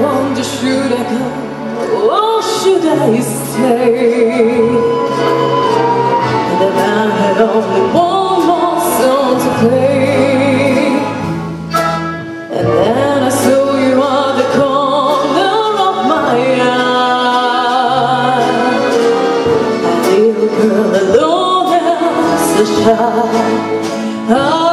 wonder, should I go or should I stay? And then I had only one more song to play, and then I saw you at the corner of my eye, a little girl alone as a child.